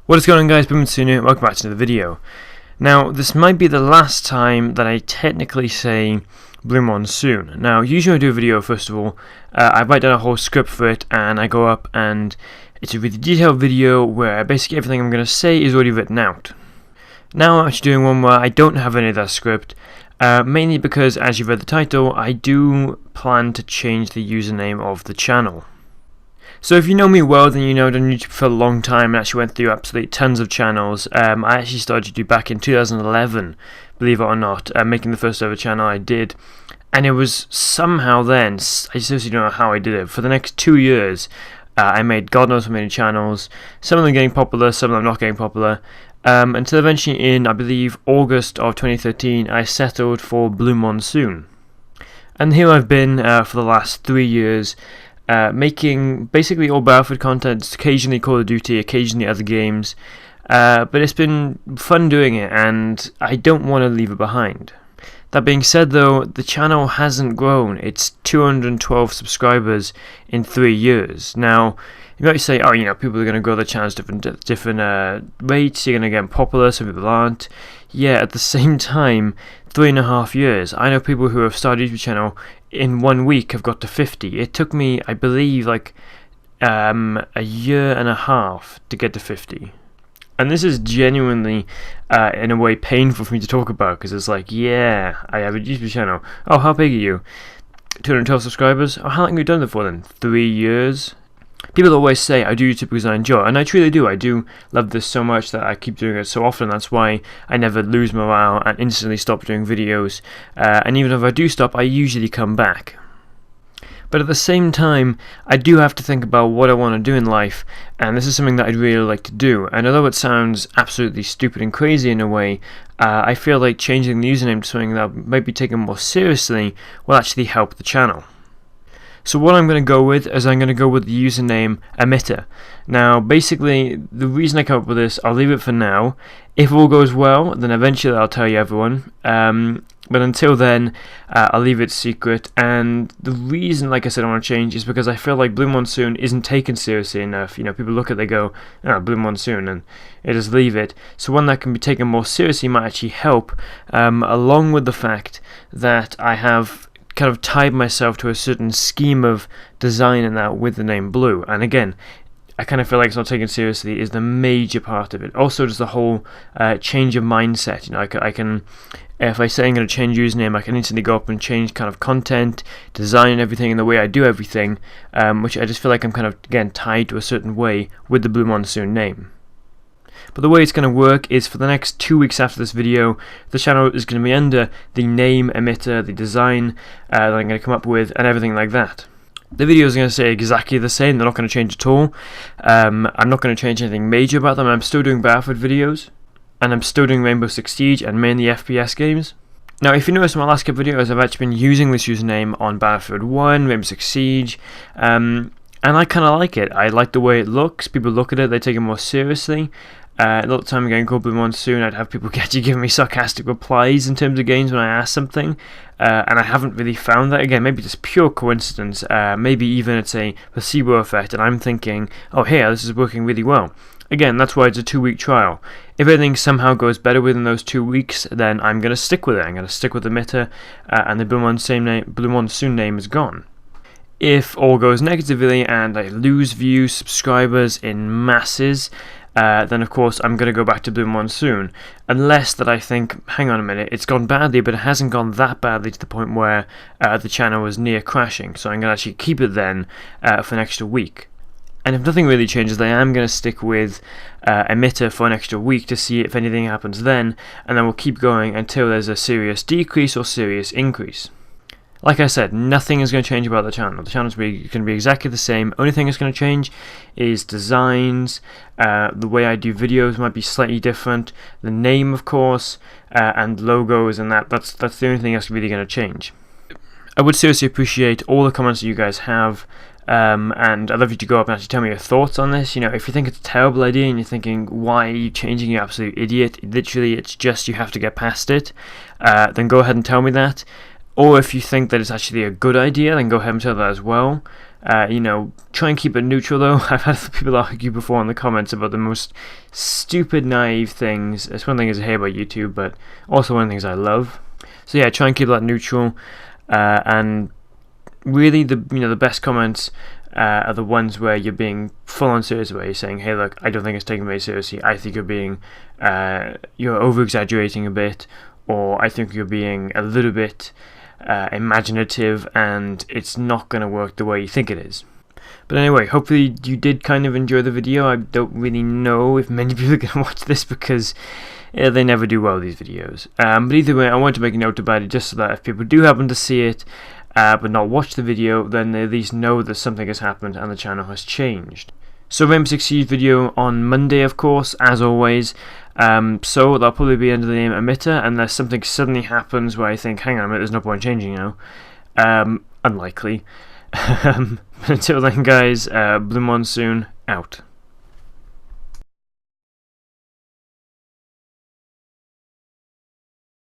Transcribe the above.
What is going on, guys? Boomertsunu, welcome back to another video. Now, this might be the last time that I technically say Blue Monsoon. Now, usually I do a video, first of all, I write down a whole script for it, and I go up, and it's a really detailed video where basically everything I'm going to say is already written out. Now I'm actually doing one where I don't have any of that script, mainly because, as you've read the title, I do plan to change the username of the channel. So if you know me well, then you know I've done YouTube for a long time and actually went through absolutely tons of channels. I actually started YouTube back in 2011, believe it or not, making the first ever channel I did. And it was somehow then, I seriously don't know how I did it, for the next 2 years, I made God knows how many channels, some of them getting popular, some of them not getting popular, until eventually in, I believe, August of 2013, I settled for Blue Monsoon. And here I've been for the last 3 years, making basically all Battlefield content, occasionally Call of Duty, occasionally other games, but it's been fun doing it and I don't want to leave it behind. That being said though, the channel hasn't grown. It's 212 subscribers in 3 years. Now, you might say, oh, you know, people are going to grow their channels different rates, you're going to get popular, some people aren't. Yeah, at the same time, 3.5 years. I know people who have started a YouTube channel in 1 week have got to 50. It took me, I believe, like a year and a half to get to 50. And this is genuinely, in a way, painful for me to talk about, because it's like, yeah, I have a YouTube channel. Oh, how big are you? 212 subscribers? Oh, how long have you done it for then? 3 years? People always say I do YouTube because I enjoy it, and I truly do. I do love this so much that I keep doing it so often. That's why I never lose morale and instantly stop doing videos. And even if I do stop, I usually come back. But at the same time, I do have to think about what I want to do in life, and this is something that I'd really like to do. And although it sounds absolutely stupid and crazy in a way, I feel like changing the username to something that might be taken more seriously will actually help the channel. So what I'm going to go with is I'm going to go with the username Emitter. Now basically the reason I come up with this, I'll leave it for now. If all goes well, then eventually I'll tell you everyone. But until then, I'll leave it secret. And the reason, like I said, I want to change is because I feel like Blue Monsoon isn't taken seriously enough. You know, people look at it, they go, oh, Blue Monsoon, and they just leave it. So one that can be taken more seriously might actually help, along with the fact that I have kind of tied myself to a certain scheme of design in that with the name Blue. And again, I kind of feel like it's not taken seriously is the major part of it. Also, just the whole change of mindset. You know, I can, if I say I'm going to change username, I can instantly go up and change kind of content, design, and everything, and the way I do everything, which I just feel like I'm kind of, again, tied to a certain way with the Blue Monsoon name. But the way it's going to work is for the next 2 weeks after this video, the channel is going to be under the name Emitter, the design that I'm going to come up with, and everything like that. The videos are going to stay exactly the same, they're not going to change at all. I'm not going to change anything major about them. I'm still doing Battlefield videos, and I'm still doing Rainbow Six Siege and mainly FPS games. Now, if you notice in my last couple of videos, I've actually been using this username on Battlefield 1, Rainbow Six Siege, and I kind of like it. I like the way it looks. People look at it, they take it more seriously. A lot of time ago in Blue Monsoon, I'd have people actually giving me sarcastic replies in terms of games when I asked something, and I haven't really found that. Again, maybe just pure coincidence, maybe even it's a placebo effect, and I'm thinking, oh, hey, this is working really well. Again, that's why it's a 2-week trial. If anything somehow goes better within those 2 weeks, then I'm going to stick with it. I'm going to stick with the Emitter, and the Blue Monsoon name is gone. If all goes negatively and I lose views, subscribers in masses, then of course I'm going to go back to Blue Monsoon, unless that I think, hang on a minute, it's gone badly, but it hasn't gone that badly to the point where the channel was near crashing, so I'm going to actually keep it then for an extra week. And if nothing really changes, then I am going to stick with Emitter for an extra week to see if anything happens then, and then we'll keep going until there's a serious decrease or serious increase. Like I said, nothing is going to change about the channel. The channel's going to be exactly the same. Only thing that's going to change is designs, the way I do videos might be slightly different, the name, of course, and logos, and that's the only thing that's really going to change. I would seriously appreciate all the comments that you guys have, and I'd love you to go up and actually tell me your thoughts on this. You know, if you think it's a terrible idea and you're thinking, why are you changing, you absolute idiot, literally it's just you have to get past it, then go ahead and tell me that. Or if you think that it's actually a good idea, then go ahead and tell that as well. Try and keep it neutral though. I've had people argue before in the comments about the most stupid, naive things. It's one thing I hate about YouTube, but also one of the things I love. So yeah, try and keep that neutral. And really, the best comments are the ones where you're being full on serious, where you're saying, "Hey, look, I don't think it's taken very seriously. I think you're over exaggerating a bit, or I think you're being a little bit imaginative, and it's not going to work the way you think it is." But anyway, hopefully you did kind of enjoy the video. I don't really know if many people are going to watch this because they never do well, these videos. But either way, I want to make a note about it just so that if people do happen to see it but not watch the video, then they at least know that something has happened and the channel has changed. So Rainbow Six Siege video on Monday, of course, as always. So that'll probably be under the name Emitter, unless something suddenly happens where I think, hang on a minute, there's no point changing now. Unlikely. Until then, guys, Blue Monsoon out.